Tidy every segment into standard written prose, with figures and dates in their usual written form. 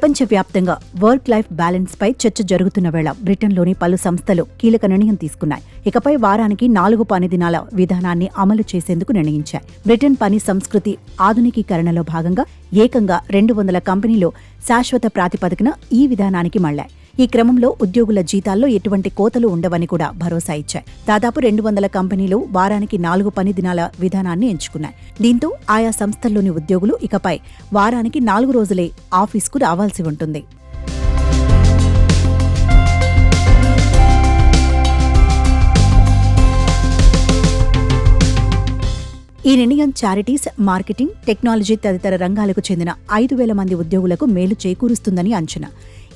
ప్రపంచవ్యాప్తంగా work life balance పై చర్చ జరుగుతున్న వేళ బ్రిటన్లోని పలు సంస్థలు కీలక నిర్ణయం తీసుకున్నాయి. ఇకపై వారానికి 4 పని దినాల విధానాన్ని అమలు చేసేందుకు నిర్ణయించాయి. బ్రిటన్ పని సంస్కృతి ఆధునికీకరణలో భాగంగా ఏకంగా 200 కంపెనీలు శాశ్వత ప్రాతిపదికన ఈ విధానానికి మళ్లాయి. ఈ క్రమంలో ఉద్యోగుల జీతాల్లో ఎటువంటి కోతలు ఉండవని కూడా భరోసా ఇచ్చాయి. దాదాపు 200 కంపెనీలు వారానికి 4 పని దినాల విధానాన్ని ఎంచుకున్నాయి. దీంతో ఆయా సంస్థల్లోని ఉద్యోగులు ఇకపై వారానికి 4 రోజులే ఆఫీస్కు రావాల్సి ఉంటుంది. ఈ నిర్ణయం చారిటీస్, మార్కెటింగ్, టెక్నాలజీ తదితర రంగాలకు చెందిన 5,000 మంది ఉద్యోగులకు మేలు చేకూరుస్తుందని అంచనా.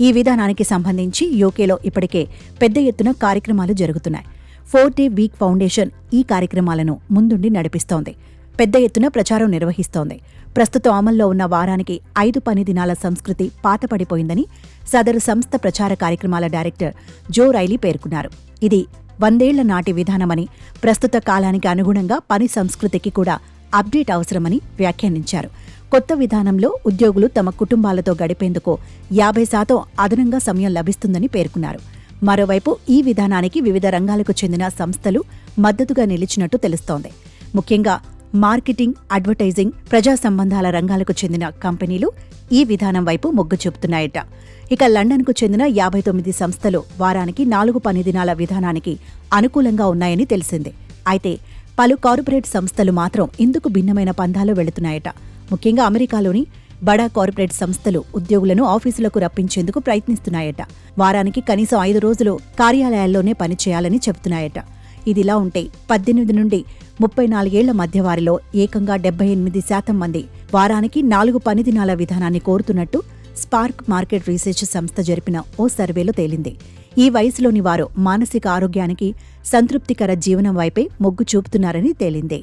ఈ విధానానికి సంబంధించి యూకేలో ఇప్పటికే పెద్ద ఎత్తున కార్యక్రమాలు జరుగుతున్నాయి. 4 Day వీక్ ఫౌండేషన్ ఈ కార్యక్రమాలను ముందుండి నడిపిస్తోంది. పెద్ద ఎత్తున ప్రచారం నిర్వహిస్తోంది. ప్రస్తుతం అమల్లో ఉన్న వారానికి 5 పని దినాల సంస్కృతి పాతపడిపోయిందని సదరు సంస్థ ప్రచార కార్యక్రమాల డైరెక్టర్ జో రైలీ పేర్కొన్నారు. ఇది 100 ఏళ్ల నాటి విధానమని, ప్రస్తుత కాలానికి అనుగుణంగా పని సంస్కృతికి కూడా అప్డేట్ అవసరమని వ్యాఖ్యానించారు. కొత్త విధానంలో ఉద్యోగులు తమ కుటుంబాలతో గడిపేందుకు 50% అదనంగా సమయం లభిస్తుందని పేర్కొన్నారు. మరోవైపు ఈ విధానానికి వివిధ రంగాలకు చెందిన సంస్థలు మద్దతుగా నిలిచినట్టు తెలుస్తోంది. ముఖ్యంగా మార్కెటింగ్, అడ్వర్టైజింగ్, ప్రజా సంబంధాల రంగాలకు చెందిన కంపెనీలు ఈ విధానం వైపు మొగ్గు చూపుతున్నాయట. ఇక లండన్కు చెందిన 59 సంస్థలు వారానికి 4 పని దినాల విధానానికి అనుకూలంగా ఉన్నాయని తెలిసిందే. అయితే పలు కార్పొరేట్ సంస్థలు మాత్రం ఇందుకు భిన్నమైన పంథాలో వెళుతున్నాయట. ముఖ్యంగా అమెరికాలోని బడా కార్పొరేట్ సంస్థలు ఉద్యోగులను ఆఫీసులకు రప్పించేందుకు ప్రయత్నిస్తున్నాయట. వారానికి కనీసం 5 రోజులు కార్యాలయాల్లోనే పనిచేయాలని చెబుతున్నాయట. ఇదిలా ఉంటే 18 నుండి 34 ఏళ్ల మధ్య వారిలో ఏకంగా 78% మంది వారానికి 4 పని దినాల విధానాన్ని కోరుతున్నట్టు స్పార్క్ మార్కెట్ రీసెర్చ్ సంస్థ జరిపిన ఓ సర్వేలో తేలింది. ఈ వయసులోని వారు మానసిక ఆరోగ్యానికి, సంతృప్తికర జీవనం వైపే మొగ్గు చూపుతున్నారని తేలింది.